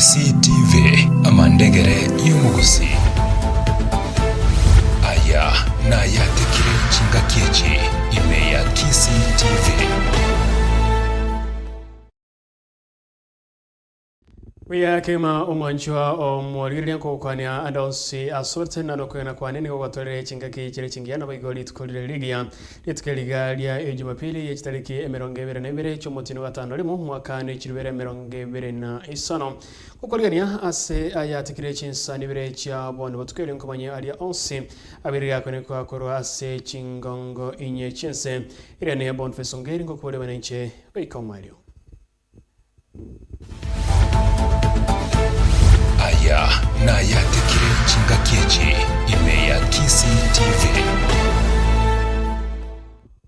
KCTV amandegere y'umuguzi aya na Ayaatekire Chinsa Ibere ya KCTV. Kema umwanjwa omwalire ko kwanya adonsi asorte na nokwena kwanene ko batore chingaki kire chingiana bayigoli tukolire ligia litukeliga lya Jumapili yechitariki 22 cy'umutino wa 5 limo mwaka ni 2025 kukolgania ase Ayaatekire Chinsa Ibere cha bono batukeli nkomanya ali onsi abiri yakone kwa koro ase chingongo inye chinse irene ya Bonface Ongeri ngokole banenche bayikomalio aya na Ayaatekire Chinsa Ibere ya KCTV.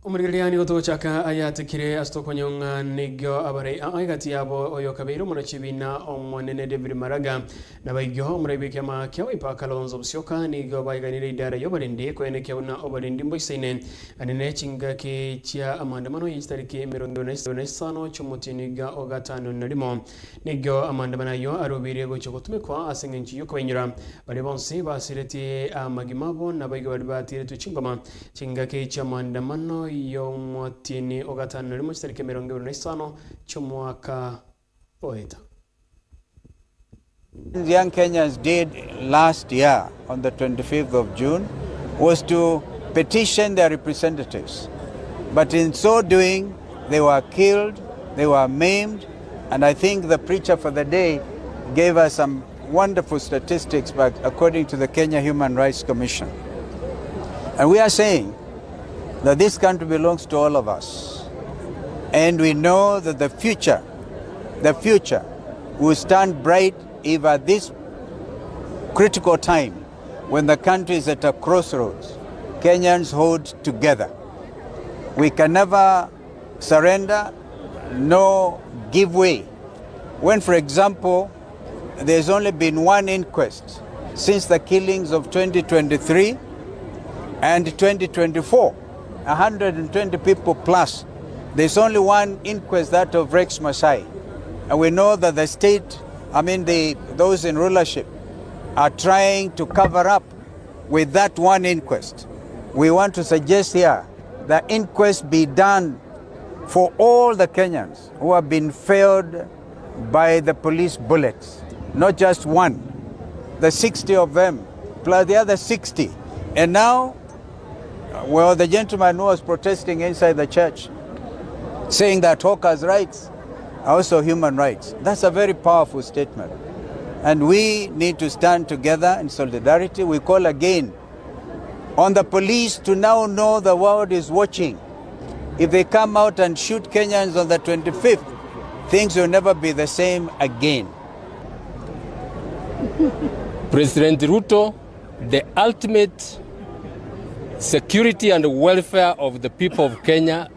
Umurigiriani gotochaka Ayaatekire astokonyonga nigo abare aigati yabo oyo kabiru munachibina omwanene David Maraga nabaigyo umurabike ma kyo ipakalonzo busyoka nigo baiganire idara yobarindi kwenekya na obarindi mboisene anene chingaki chia amandamano yitariki 25 cy'umutiniga ogatano narimo nigo amandamano yo arubire go cyogutumikwa asengenchi yo kwenyura bari bonse basireti amagimabo nabaigyo bari batire tuchingoma chingaki chia amandamano yomotini ogatano narimo chitariki 25 cy'umwaka oeta. The young Kenyans did last year on the 25th of June was to petition their representatives. But in so doing, they were killed, they were maimed, and I think the preacher for the day gave us some wonderful statistics but according to the Kenya Human Rights Commission. And we are saying that this country belongs to all of us. And we know that the future will stand bright if at this critical time, when the country is at a crossroads, Kenyans hold together. We can never surrender, nor give way. When, for example, there's only been one inquest since the killings of 2023 and 2024, 120 people plus, there's only one inquest, that of Rex Masai. And we know that the state, those in rulership are trying to cover up with that one inquest. We want to suggest here that inquest be done for all the Kenyans who have been failed by the police bullets, not just one, the 60 of them, plus the other 60. And now, well, the gentleman who was protesting inside the church, saying that hawkers' rights are also human rights. That's a very powerful statement. And we need to stand together in solidarity. We call again on the police to now know the world is watching. If they come out and shoot Kenyans on the 25th, things will never be the same again. President Ruto, the ultimate security and welfare of the people of Kenya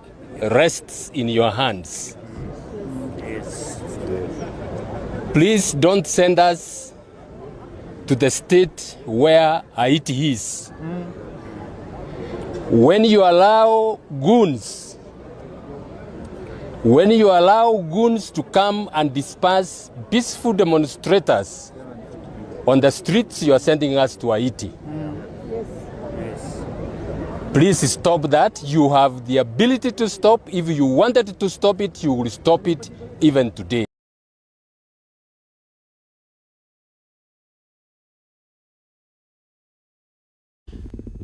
rests in your hands. Please don't send us to the state where Haiti is. When you allow goons to come and disperse peaceful demonstrators on the streets, you are sending us to Haiti. Please stop that. You have the ability to stop. If you wanted to stop it, you will stop it even today.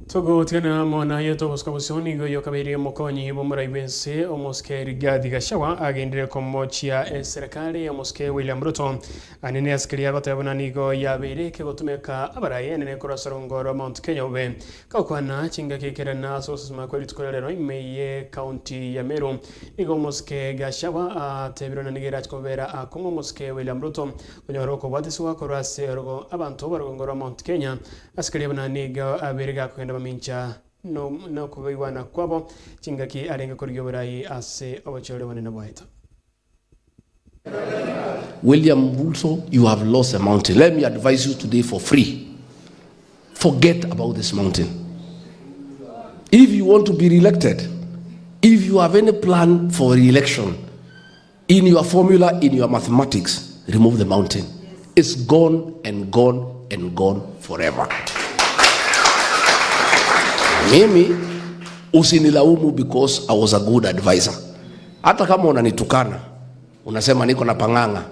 Togo tena mona yeto boskabusoni go yokabiri mokonyi bomura ibense omoske rigadi gashawa agendire komochia serikali ya moske William Ruto anene askiri agotabona nigo yabere ke gotumeka abaraye nene korasarongoro Mount Kenya ube kakwana chinga kekera na sources makweli tukolero imeye county ya Meru nigo moske gashawa atebiro na nigera chikobera akomo moske William Ruto kunyoroko wadiswa korase rogo abantu barongoro Mount Kenya askiri abona nigo abere kwenda mincha no kugiwana kwabo chingaki arenga kuryo burayi ase obachore wanene bwaito. William Ruto, you have lost a mountain. Let me advise you today for free. Forget about this mountain. If you want to be re-elected, if you have any plan for re-election, in your formula, in your mathematics, remove the mountain. is gone and gone and gone forever. Mimi usinilaumu because I was a good advisor. Hata kama unanitukana, unasema niko na panganga,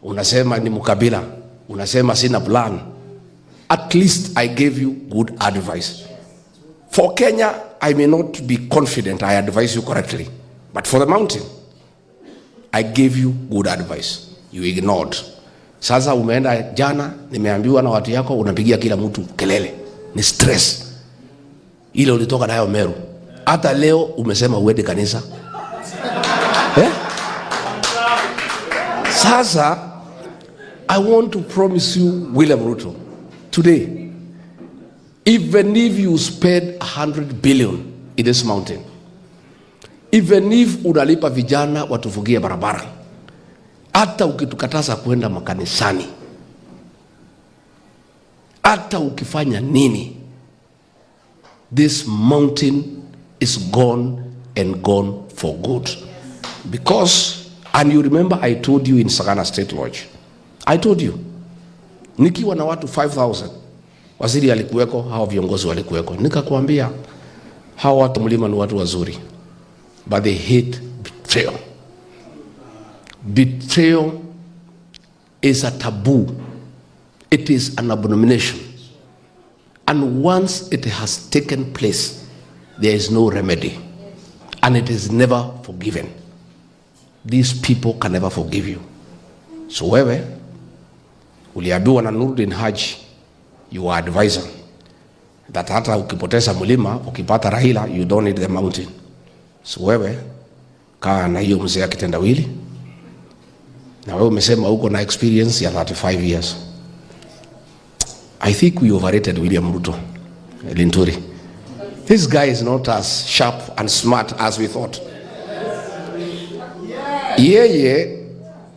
unasema ni mkabila, unasema sina plan, at least I gave you good advice. For Kenya, I may not be confident I advise you correctly, but for the mountain, I gave you good advice. You ignored. Sasa umeenda jana, nimeambiwa na watu yako, unapigia kila mtu kelele. Ni stress. Ile ulitoka nayo Meru. Hata leo umesema uende kanisa. Sasa, I want to promise you, William Ruto, today, even if you spend 100 billion in this mountain, even if unalipa vijana watufugie barabara, hata ukitukataza kwenda makanisani, hata ukifanya nini, this mountain is gone and gone for good. Because, and you remember I told you in Sagana State Lodge, I told you, nikiwa na watu 5,000, waziri alikuweko, hao viongozi walikuweko, nikakwambia hao watu mlima ni watu wazuri, but they hate betrayal. Betrayal is a taboo. It is an abomination. And once it has taken place, there is no remedy. And it is never forgiven. These people can never forgive you. So wewe, uliambiwa na Nurdin Haji, your advisor, that hata ukipoteza mlima, ukipata Raila, you don't need the mountain. So wewe, kaa na hiyo mzee kitendawili, na wewe umesema uko na experience ya 35 years. I think we overrated William Ruto, Linturi. This guy is not as sharp and smart as we thought. Yeye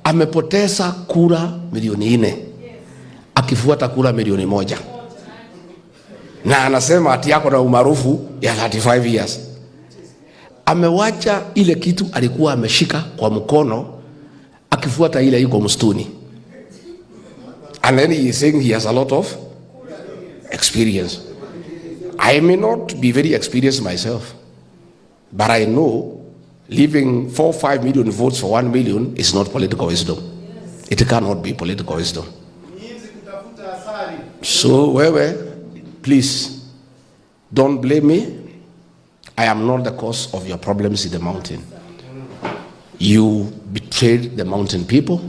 amepoteza kura milioni 4 akifuata kura milioni 1, na anasema ati yako na umaarufu ya 35 years. Amewacha ile kitu alikuwa ameshika kwa mkono akifuata ile yuko mstuni. And then he is saying he has a lot of experience. I may not be very experienced myself, but I know leaving 4-5 million votes for 1 million is not political wisdom. It cannot be political wisdom. So, wewe, please, don't blame me. I am not the cause of your problems in the mountain. You betrayed the mountain people.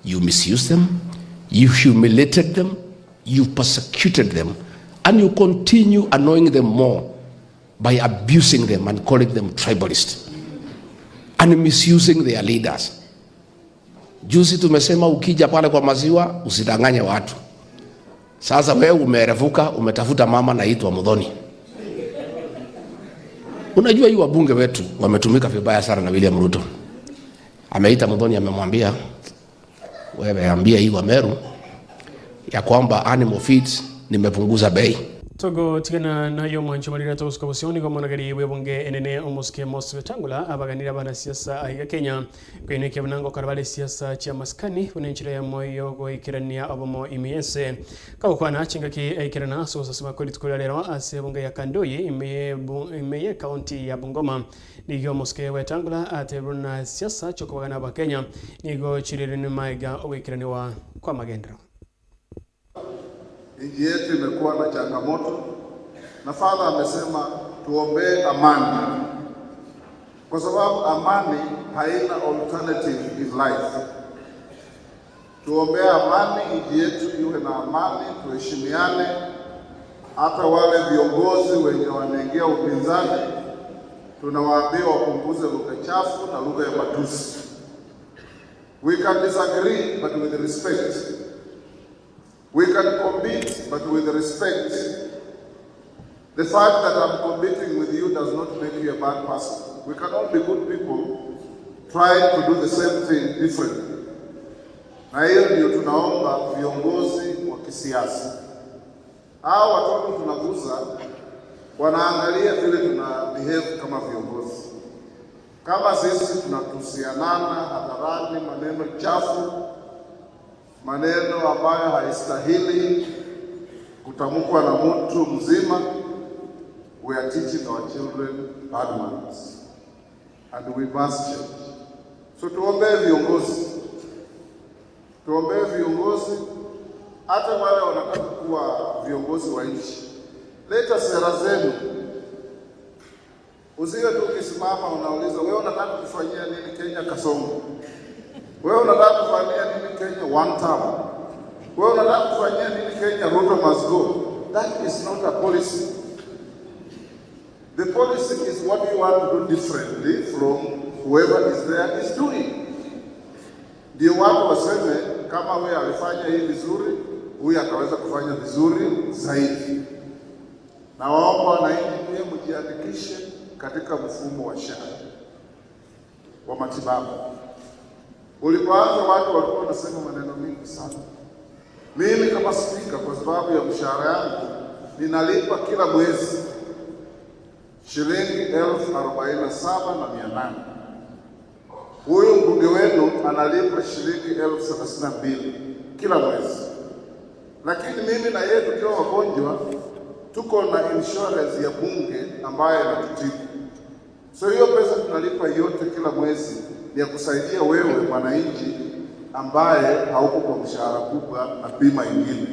You misused them. You humiliated them. You persecuted them. And you continue annoying them more by abusing them and calling them tribalists and misusing their leaders. Juzi tumesema ukija pale kwa maziwa usidanganye watu. Sasa wewe umerevuka, umetafuta mama naitwa Mudhoni. Unajua hiyo wabunge wetu wametumika vibaya sana na William Ruto. Ameita Mudhoni, amemwambia wewe ambia hii wa Meru ya kwamba animal feeds nimepunguza bei. Togo tigana na yo mwancho malira to usko bosioni kwa managari webonge enene omoske moswe tangula abaganira bana siasa aiga Kenya kwene kebnango karabale siasa cha maskani unenchira ya moyo go ikirania abomo imiese kwa kwana chingaki ikirana so sasema kweli tukula lero ase bonge ya Kandoyi imeye county ya Bungoma nigo moske wetangula atebuna siasa choko bagana ba Kenya nigo chirene maiga obikiraniwa kwa magendra. Nchi yetu imekuwa na changamoto na Father amesema tuombee amani, kwa sababu amani haina alternative in life. Tuombee amani, nchi yetu iwe na amani, tuheshimiane. Hata wale viongozi wenye wanaingia upinzani tunawaambia wapunguze lugha chafu na lugha ya matusi. We can disagree but with respect. We can compete, but with respect. The fact that I'm competing with you does not make you a bad person. We can all be good people trying to do the same thing differently. Na hiyo ndio tunaomba viongozi wa kisiasa. Hao watoto tunaguza wanaangalia vile tuna behave kama viongozi. Kama sisi tunatusianana hadharani maneno chafu, maneno ambayo haistahili kutamkwa na mtu mzima. We are teaching our children bad manners and we must change. So tuombee viongozi hata wale wanataka kuwa viongozi wa nchi. Leta sera zenu. Usiwe tu ukisimama unauliza wewe unataka kufanyia nini Kenya Kasongo? Wewe unataka kufanyia nini Kenya one term? Wewe unataka kufanyia nini Kenya Ruto must go? That is not a policy. The policy is what you want to do differently from whoever is there is doing. Ndio watu waseme kama wewe alifanya hii vizuri, huyu ataweza kufanya vizuri zaidi. Na waomba wananchi pia mjiandikishe katika mfumo wa SHA wa matibabu. Ulipoanza watu walikuwa wanasema maneno mengi sana. Mimi kama spika, kwa sababu ya mshahara yangu ninalipa kila mwezi shilingi 47,800. Huyu mbunge wenu analipa shilingi 32,000 kila mwezi. Lakini mimi na yeye tukiwa wagonjwa tuko na insurance ya bunge ambayo inatutibu. So hiyo pesa tunalipa yote kila mwezi ni ya kusaidia wewe mwananchi ambaye hauko kwa mshahara kubwa na bima ingine.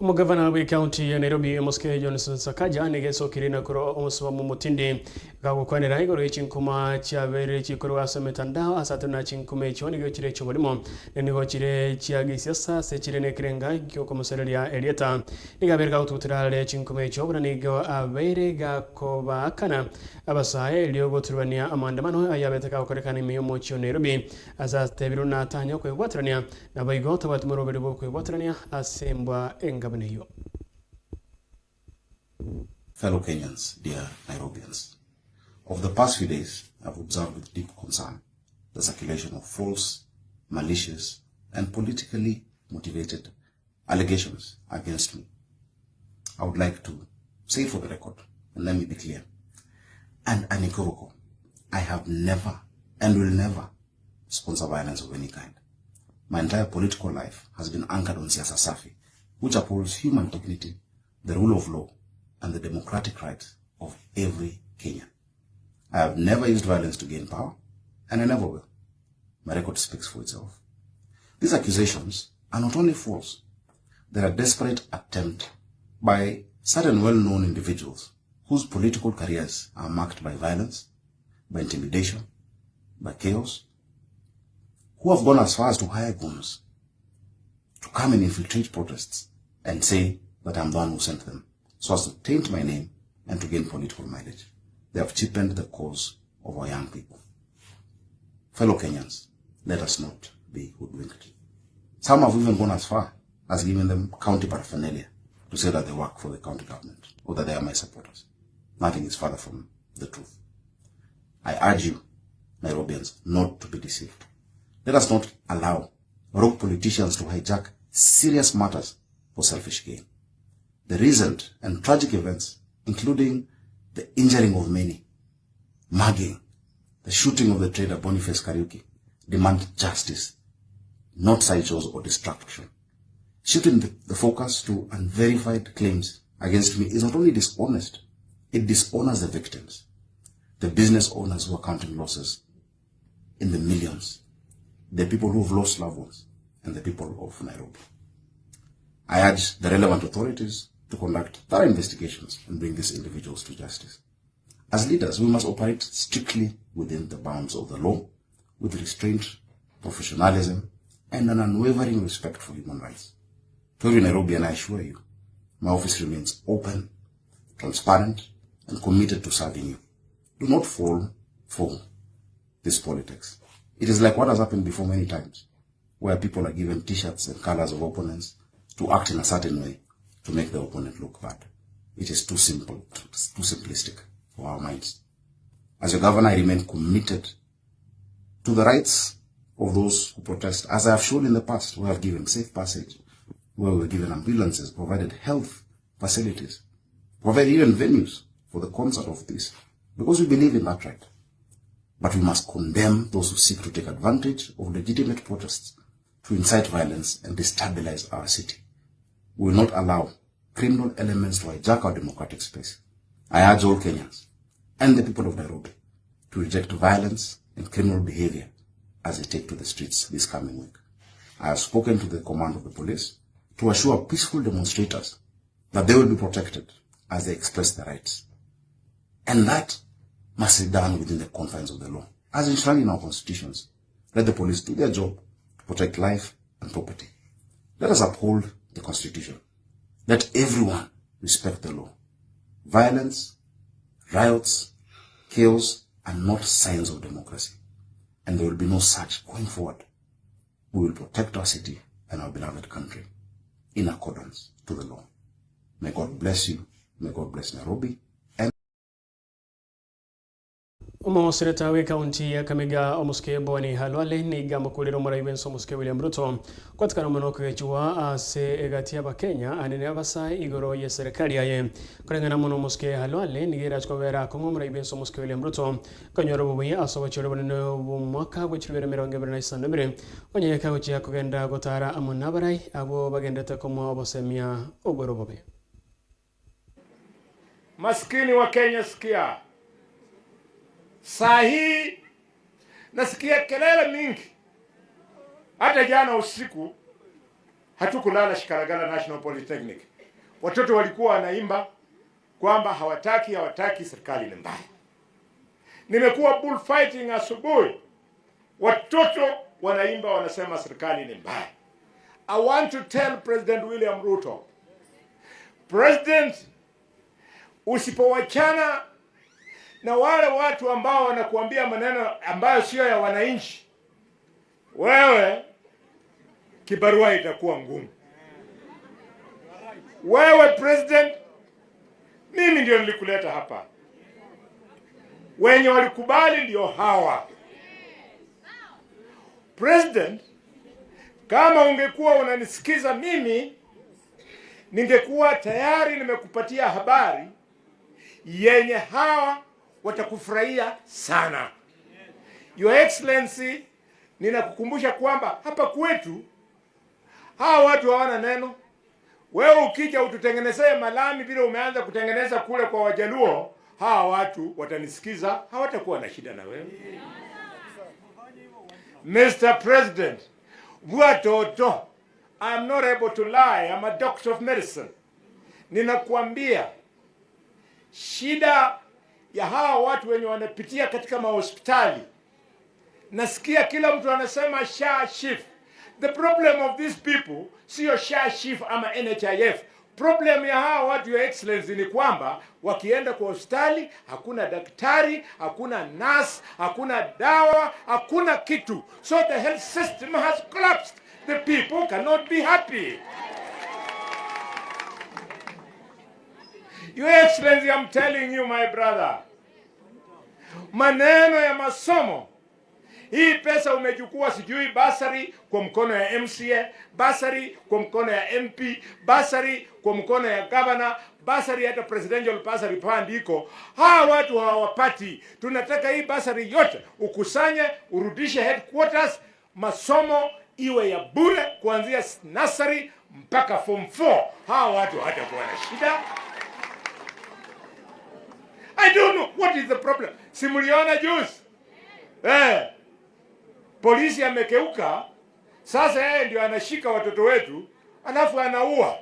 Umugavana wa kaunti ya Nairobi Muske Johnson Sakaja nigesokire na kuro omusoma mutindi gagukwanira igoro ichinkuma chabere chikoro asa mitandao asatuna chinkume choni gyochire choborimo nenigo chire chiagisiasa sechire nekrenga gyoko musereria Elieta nigaberga ututirale chinkume chobra nigo abere gakoba kana abasaye lyogo turwania amandamano ayabeteka ukorekana imiyomo chyo Nairobi azatebiruna tanya kwegwatrania na baigota batumurobere bo kwegwatrania asembwa enga. Fellow Kenyans, dear Nairobians, over the past few days, I've observed with deep concern the circulation of false, malicious, and politically motivated allegations against me. I would like to say for the record, and let me be clear, and unequivocal, I have never and will never sponsor violence of any kind. My entire political life has been anchored on siasa safi, which upholds human dignity, the rule of law, and the democratic rights of every Kenyan. I have never used violence to gain power, and I never will. My record speaks for itself. These accusations are not only false, they are a desperate attempt by certain well-known individuals whose political careers are marked by violence, by intimidation, by chaos, who have gone as far as to hire goons to come and infiltrate protests and say that I'm the one who sent them, so as to taint my name and to gain political mileage. They have cheapened the cause of our young people. Fellow Kenyans, let us not be hoodwinked. Some have even gone as far as giving them county paraphernalia to say that they work for the county government or that they are my supporters. Nothing is further from the truth. I urge you, Nairobians, not to be deceived. Let us not allow rogue politicians to hijack serious matters for selfish gain. The recent and tragic events, including the injuring of many, mugging, the shooting of the trader Bonface Ongeri, demand justice, not sideshows or distraction. Shifting the focus to unverified claims against me is not only dishonest, it dishonors the victims, the business owners who are counting losses in the millions, the people who have lost loved ones, and the people of Nairobi. I urge the relevant authorities to conduct thorough investigations and bring these individuals to justice. As leaders, we must operate strictly within the bounds of the law, with restraint, professionalism, and an unwavering respect for human rights. To every Nairobian, I assure you, my office remains open, transparent, and committed to serving you. Do not fall for this politics. It is like what has happened before many times, where people are given t-shirts and colors of opponents to act in a certain way to make the opponent look bad. It is too simple, too simplistic for our minds. As your governor, I remain committed to the rights of those who protest, as I have shown in the past. We have given safe passage, where we were given ambulances, provided health facilities, provided even venues for the concert of peace, because we believe in that right. But we must condemn those who seek to take advantage of legitimate protests to incite violence and destabilize our city. We will not allow criminal elements to hijack our democratic space. I urge all Kenyans and the people of Nairobi to reject violence and criminal behavior as they take to the streets this coming week. I have spoken to the command of the police to assure peaceful demonstrators that they will be protected as they express their rights. And that must be done within the confines of the law. As enshrined in our constitutions, let the police do their job to protect life and property. Let us uphold the Constitution. Let everyone respect the law. Violence, riots, chaos are not signs of democracy. And there will be no such going forward. We will protect our city and our beloved country in accordance to the law. May God bless you. May God bless Nairobi. Seneta we kaunti ya Kakamega omuske Boni Halwale ni gamba kulero murai wenso muske William Ruto kwatikana muno kwechwa ase egati aba Kenya anene abasa igoro ye serikali yaye kurengana muno muske Halwale ni gira chkobera komo murai wenso muske William Ruto kanyoro bubuye asoba chiro bano mwaka gwechirwere 2022 onye kagochi yakugenda gotara amunabarai abo bagendete komo obosemia ogoro bobe. Maskini wa Kenya sikia. Sahi nasikia kelele mingi. Hata jana usiku hatukulala Shikaragala National Polytechnic. Watoto walikuwa wanaimba kwamba hawataki serikali ni mbaya. Nimekuwa bullfighting asubuhi. Watoto wanaimba wanasema serikali ni mbaya. I want to tell President William Ruto. President, usipowachana na wale watu ambao wanakuambia maneno ambayo sio ya wananchi, wewe kibarua itakuwa ngumu. Wewe President, mimi ndio nilikuleta hapa. Wenye walikubali ndio hawa. President, kama ungekuwa unanisikiza mimi, ningekuwa tayari nimekupatia habari yenye hawa watakufurahia sana. Your Excellency, ninakukumbusha kwamba hapa kwetu hawa watu hawana neno. Wewe ukija ututengenezee malami vile umeanza kutengeneza kule kwa Wajaluo, hawa watu watanisikiza, hawatakuwa na shida na wewe. Mr. President, watoto, I am not able to lie. I'm a doctor of medicine. Ninakuambia shida ya hawa watu wenye wanapitia katika mahospitali. Nasikia kila mtu anasema SHA shift. The problem of these people sio SHA shift ama NHIF. Problem ya hawa watu, Your Excellency, ni kwamba wakienda kwa hospitali hakuna daktari, hakuna nurse, hakuna dawa, hakuna kitu. So the health system has collapsed. The people cannot be happy. Your Excellency, I'm telling you, my brother. Maneno ya masomo. Hii pesa umechukua sijui basari kwa mkono ya MCA, basari kwa mkono ya MP, basari kwa mkono ya governor, basari hata presidential basari fund iko. Hawa watu hawapati. Tunataka hii basari yote ukusanye, urudishe headquarters, masomo iwe ya bure kuanzia nursery mpaka form 4. Hawa watu hatakuwa na shida. I don't know what is the problem. Simuliona juice. Polisi amekeuka. Sasa yeye ndio anashika watoto wetu, alafu anaua.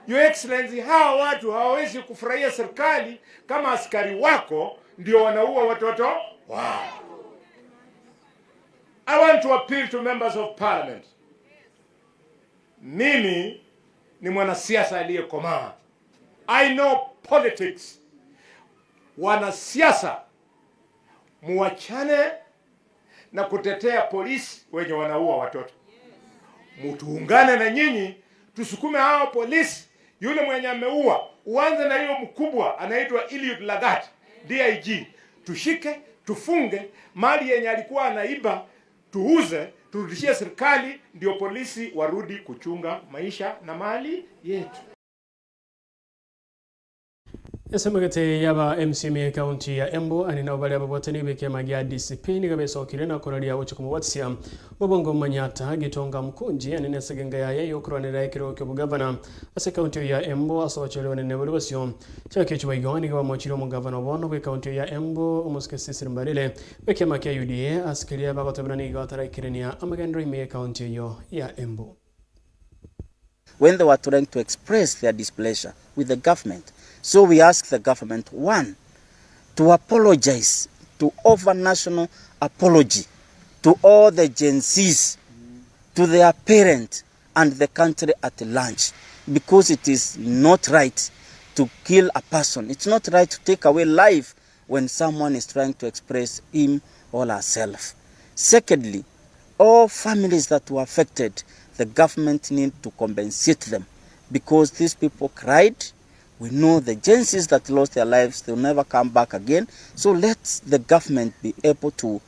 Your Excellency, hawa watu hawawezi kufurahia serikali kama askari wako ndio wanaua watoto. Wow. I want to appeal to members of parliament. Mimi ni mwanasiasa aliyekomaa. I know politics. Wanasiasa, muachane na kutetea polisi wenye wanaua watoto. Mutuungane na nyinyi, tusukume hao polisi. Yule mwenye ameua, uanze na hiyo mkubwa anaitwa Eliud Lagat, DIG. Tushike, tufunge, mali yenye alikuwa anaiba, tuuze, turudishie serikali, ndio polisi warudi kuchunga maisha na mali yetu. esemagete yaba MCMA county ya Embu anina obali ababotani beke magia discipline gabeso kirena koralia wuchukumu watsia bobongo manyata gitonga mkunji anine segenga ya yeyo kuranira ekiro kyo governor ase county ya Embu asochelewa ne nebulosyo chake chwaigoni gwa mochiro mu governor bono bwe county ya Embu umuskesi sirmbalele beke makia UDA askiria bagotebana ni gatara kirenia amagendro ime county yo ya Embu. When they were trying to express their displeasure with the government. So we ask the government, one, to apologize, to offer national apology to all the Gen Zs, to their parents and the country at large, because it is not right to kill a person. It's not right to take away life when someone is trying to express him or herself. Secondly, all families that were affected, the government need to compensate them because these people cried. We know the Gen Zs that lost their lives, they'll never come back again. So let the government be able to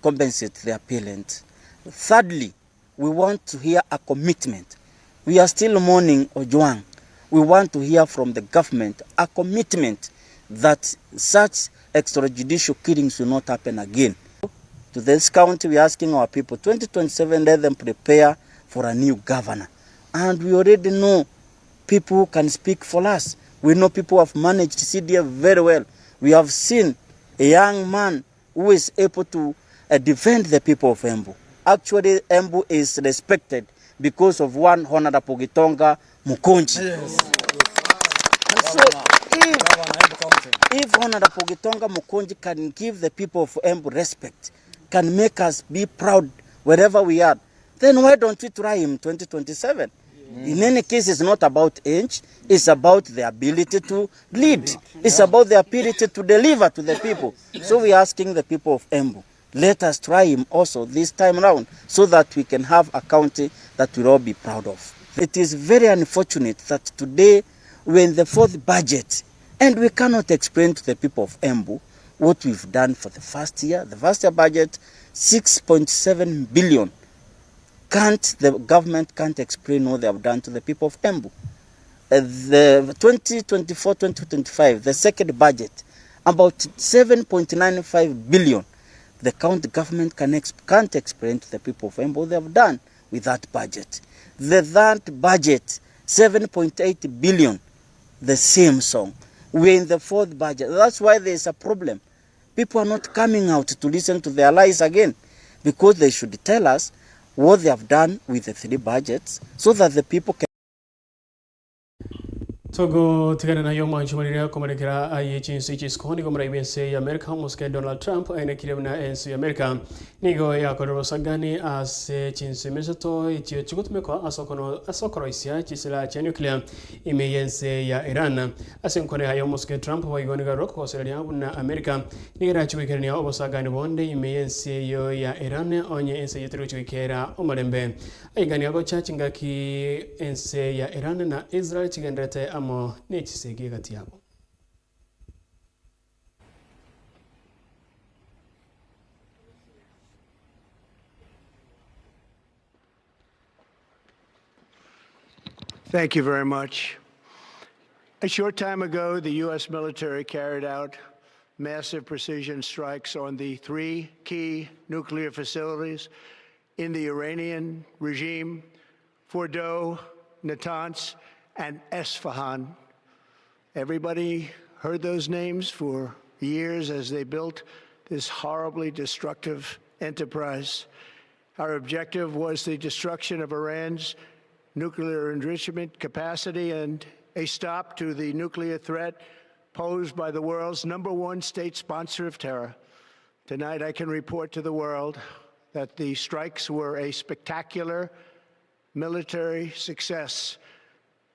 compensate their parents. Thirdly, we want to hear a commitment. We are still mourning Ojwang. We want to hear from the government a commitment that such extrajudicial killings will not happen again. To this county, we are asking our people, 2027, let them prepare for a new governor. And we already know people who can speak for us. We know people who have managed CDF very well. We have seen a young man who is able to defend the people of Embu. Actually, Embu is respected because of one Honorable Gitonga Mukonji. Yes. So if Honorable Gitonga Mukonji can give the people of Embu respect, can make us be proud wherever we are, then why don't we try him 2027? In any case, it's not about age, it's about the ability to lead. It's about the ability to deliver to the people. So we're asking the people of Embu, let us try him also this time around so that we can have a county that we'll all be proud of. It is very unfortunate that today we're in the fourth budget and we cannot explain to the people of Embu what we've done for the first year. The first year budget, 6.7 billion. The government can't explain what they have done to the people of Embu. The 2024-2025, the second budget, about 7.95 billion. The county government can't explain to the people of Embu what they have done with that budget. The third budget, 7.8 billion, the same song. We're in the fourth budget. That's why there's a problem. People are not coming out to listen to their lies again because they should tell us what they have done with the three budgets so that the people can. Togo tigana na yo manchu malira komarekera aye chinsi chiskoni komara ibense ya America muske Donald Trump aina kiremna ensu ya America nigo ya kodoro sagani ase chinsi mesoto ichi chigutume kwa asokoro isia chisila cha nuclear imeyense ya Iran ase nkone hayo muske Trump wa igoni ga roko Australia na America nigira chiwikera ya obosagani bonde imeyense yo ya Iran onye ense yetero chiwikera omalembe aigani ago chachinga ki ense ya Iran na Israel chigendrete amo nechisege gati yabo. Thank you very much. A short time ago, the U.S. military carried out massive precision strikes on the three key nuclear facilities in the Iranian regime, Fordow, Natanz, and Esfahan. Everybody heard those names for years as they built this horribly destructive enterprise. Our objective was the destruction of Iran's nuclear enrichment capacity and a stop to the nuclear threat posed by the world's #1 state sponsor of terror. Tonight, I can report to the world that the strikes were a spectacular military success.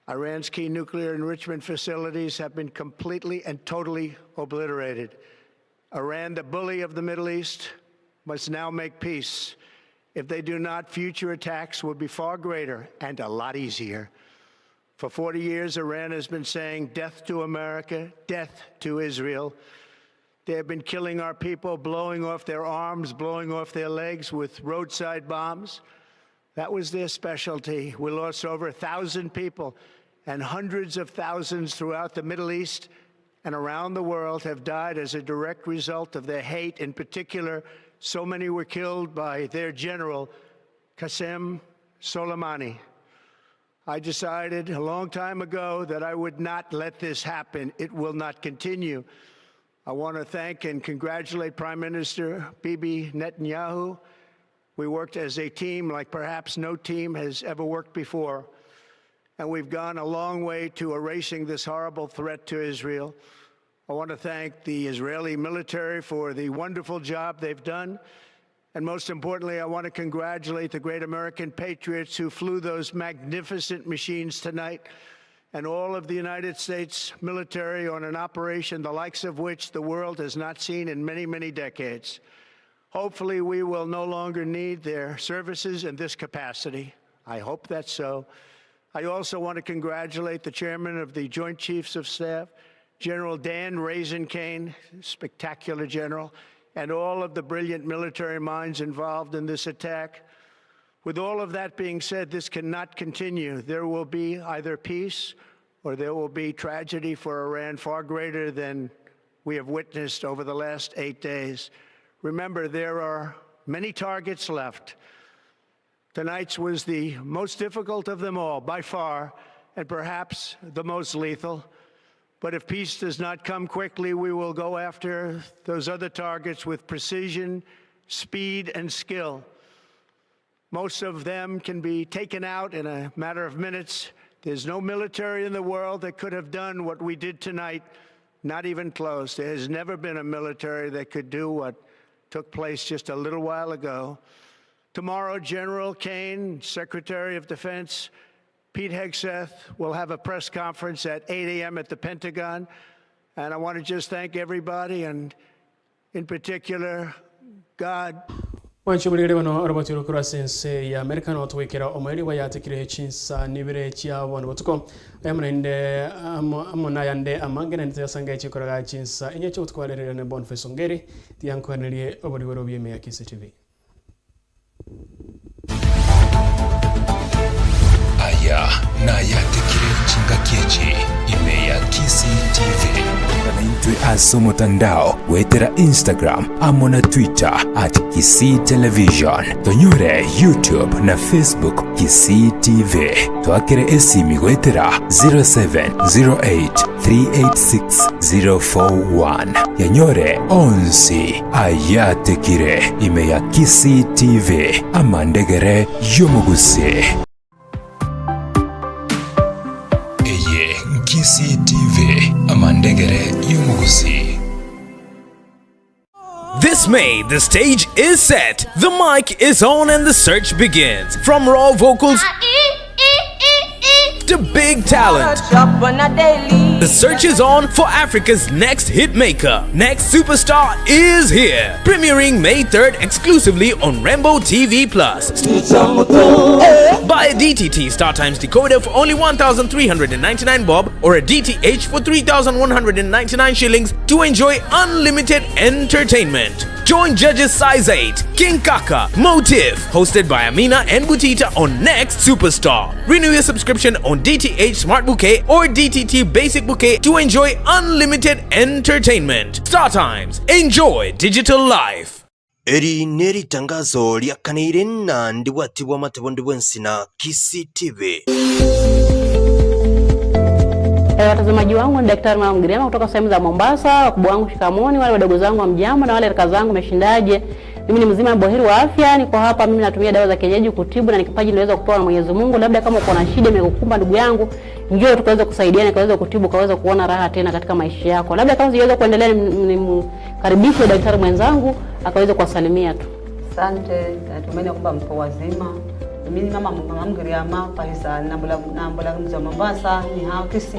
Iran's key nuclear enrichment facilities have been completely and totally obliterated. Iran, the bully of the Middle East, must now make peace. If they do not, future attacks will be far greater and a lot easier. For 40 years, Iran has been saying death to America, death to Israel. They have been killing our people, blowing off their arms, blowing off their legs with roadside bombs. That was their specialty. We lost over 1,000 people and hundreds of thousands throughout the Middle East and around the world have died as a direct result of their hate. In particular, so many were killed by their general, Qasem Soleimani. I decided a long time ago that I would not let this happen. It will not continue. I want to thank and congratulate Prime Minister Bibi Netanyahu. We worked as a team like perhaps no team has ever worked before. And we've gone a long way to erasing this horrible threat to Israel. I want to thank the Israeli military for the wonderful job they've done. And most importantly, I want to congratulate the great American patriots who flew those magnificent machines tonight, and all of the United States military on an operation the likes of which the world has not seen in many, many decades. Hopefully, we will no longer need their services in this capacity. I hope that's so. I also want to congratulate the chairman of the Joint Chiefs of Staff, General Dan Raisin-Kane, spectacular general, and all of the brilliant military minds involved in this attack. With all of that being said, this cannot continue. There will be either peace or there will be tragedy for Iran far greater than we have witnessed over the last 8 days. Remember, there are many targets left. Tonight's was the most difficult of them all, by far, and perhaps the most lethal. But if peace does not come quickly, we will go after those other targets with precision, speed, and skill. Most of them can be taken out in a matter of minutes. There's no military in the world that could have done what we did tonight, not even close. There has never been a military that could do what took place just a little while ago. Tomorrow, General Kane, Secretary of Defense, Pete Hegseth will have a press conference at 8 a.m. at the Pentagon. And I want to just thank everybody, and in particular, God. Wanchumulire bano arabatiru kurasense ya America no twekera omweri wa Ayaatekire Chinsa Ibere chia wano botuko amnende amona yande amangena ntiyasanga chikoraga Chinsa enye cyo twalere ne Bonface Ongeri tiyankwanelie obodiwero byeme ya Kisi TV. Aya na Ayaatekire Chinsa Ibere ya Kisi TV. Naitwe aso mutandao wetera Instagram amona Twitter @Kisi Television, tonyore YouTube na Facebook Kisi TV, twakere esimi wetera 0708386041 yanyore onsi Ayaatekire Ibere ya Kisi TV amandegere yomuguse. Kisi TV amandegere yumugusi. This May, the stage is set, the mic is on, and the search begins. From raw vocals to big talent, the search is on for Africa's next hitmaker. Next Superstar is here, premiering May 3rd exclusively on Rainbow TV+. Buy a DTT StarTimes decoder for only 1,399 bob or a DTH for 3,199 shillings to enjoy unlimited entertainment. Join judges Size 8, King Kaka, Motive, hosted by Amina and Butita on Next Superstar. Renew your subscription on DTH Smart Bouquet or DTT Basic Bouquet to enjoy unlimited entertainment. StarTimes, enjoy digital life. Eri neri tangazo lyakanire na ndiwatibwa matabondi bwensina Kisi TV. Watazamaji wangu ni Daktari Ongeri kutoka sehemu za Mombasa, wakubwa wangu shikamoni, wale wadogo zangu wa mjambo na wale rika zangu meshindaje. Mimi ni mzima boheri wa afya, niko hapa mimi natumia dawa za kienyeji kutibu na ni kipaji niweza kupewa na Mwenyezi Mungu. Labda kama uko na shida imekukumba ndugu yangu, njoo tukaweza kusaidiana, kaweza kutibu, kaweza kuona raha tena katika maisha yako. Labda kama siweza kuendelea nimkaribishe daktari mwenzangu akaweza kuwasalimia tu. Asante, natumai kwamba mpo wazima. Mimi mama Ongeri paisa nambula mza Mombasa ni hakisi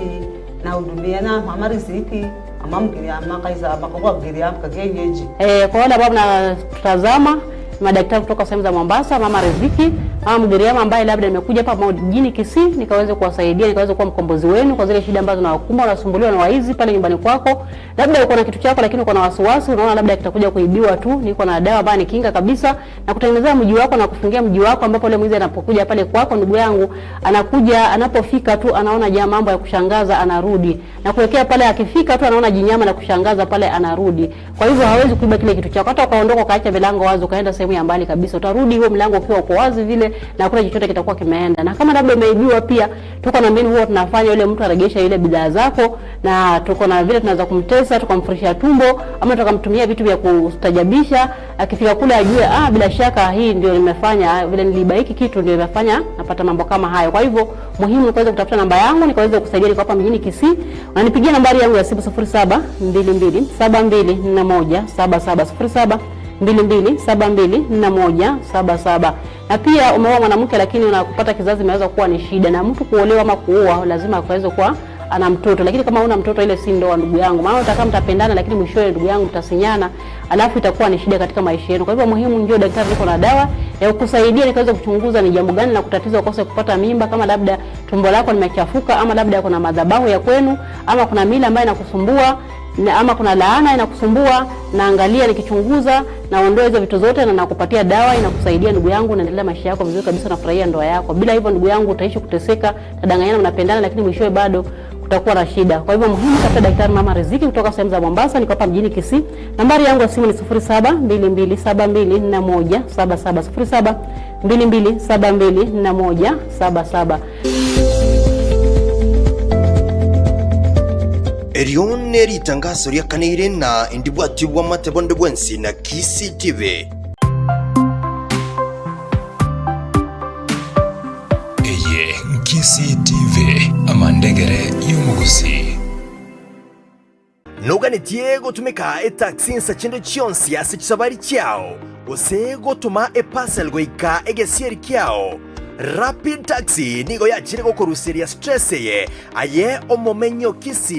na hudumia na mama riziki Ongeri kaisa bakwa Ongeri kagenyeji. Kwa wale ambao mnatazama madaktari kutoka sehemu za Mombasa, mama riziki Mgiriama ambaye labda nimekuja hapa mjini Kisii nikaweze kuwasaidia, nikaweze kuwa mkombozi wenu kwa zile shida ambazo nawakumba, unasumbuliwa na waizi pale nyumbani kwako. Labda uko na kitu chako lakini uko na wasiwasi, unaona labda kitakuja kuibiwa tu. Niko na dawa ambayo ni kinga kabisa na kutengenezea mji wako na kufungia mji wako, ambapo ile mwizi anapokuja pale kwako, ndugu yangu, anakuja anapofika tu anaona mambo ya kushangaza, anarudi. Na kuwekea pale, akifika tu anaona jinyama na kushangaza pale, anarudi. Kwa hivyo hawezi kuiba kile kitu chako. Hata ukaondoka ukaacha milango wazi ukaenda sehemu ya mbali kabisa, utarudi huo mlango ukiwa uko wazi vile na kuna chochote kitakuwa kimeenda. Na kama labda umeibiwa pia, tuko na mbinu huwa tunafanya yule mtu aregesha ile bidhaa zako, na tuko na vile tunaweza kumtesa, tukamfurishia tumbo, ama tukamtumia vitu vya kustajabisha. Akifika kule ajue bila shaka hii ndio nimefanya, vile niliiba hiki kitu ndio nimefanya, napata mambo kama hayo. Kwa hivyo muhimu ni kuweza kutafuta namba yangu nikaweza kusaidia. Niko hapa mjini Kisii. Unanipigia nambari yangu ya simu 0722724177 0722724177. Na pia umeoa mwanamke lakini unakupata kizazi imeweza kuwa ni shida, na mtu kuolewa ama kuoa lazima akaweze kuwa ana mtoto, lakini kama una mtoto ile si ndoa, ndugu yangu. Maana utakaa mtapendana lakini mwishowe, ndugu yangu, mtasinyana, alafu itakuwa ni shida katika maisha yenu. Kwa hivyo muhimu, njoo daktari, niko na dawa ya kukusaidia nikaweza kuchunguza ni jambo gani la kutatiza ukose kupata mimba, kama labda tumbo lako limechafuka, ama labda kuna madhabahu ya kwenu, ama kuna mila ambayo inakusumbua, ama kuna laana inakusumbua. Naangalia nikichunguza, naondoa hizo vitu zote na nakupatia dawa inakusaidia, ndugu yangu, unaendelea maisha yako vizuri kabisa, unafurahia ndoa yako. Bila hivyo, ndugu yangu, utaishi kuteseka, tadanganyana, mnapendana lakini mwishowe bado utakuwa na shida. Kwa hivyo muhimu, tafuta daktari Mama Riziki kutoka sehemu za Mombasa. Niko hapa mjini Kisii. Nambari yangu ya simu ni 0722724177 0722724177. Erione ritangazo rya kanire na indibwati bwa matebondo bwensi na Kisii TV. Kisii TV amandegere y'umuguzi. Nuganitie gutumika taxi nsa chindo chionsi ase chisabari kyao. Ose gutuma parcel goika egesieri kyao. Rapid Taxi nigo yachire gokoruseria stress ye aye omomenyo Kisii.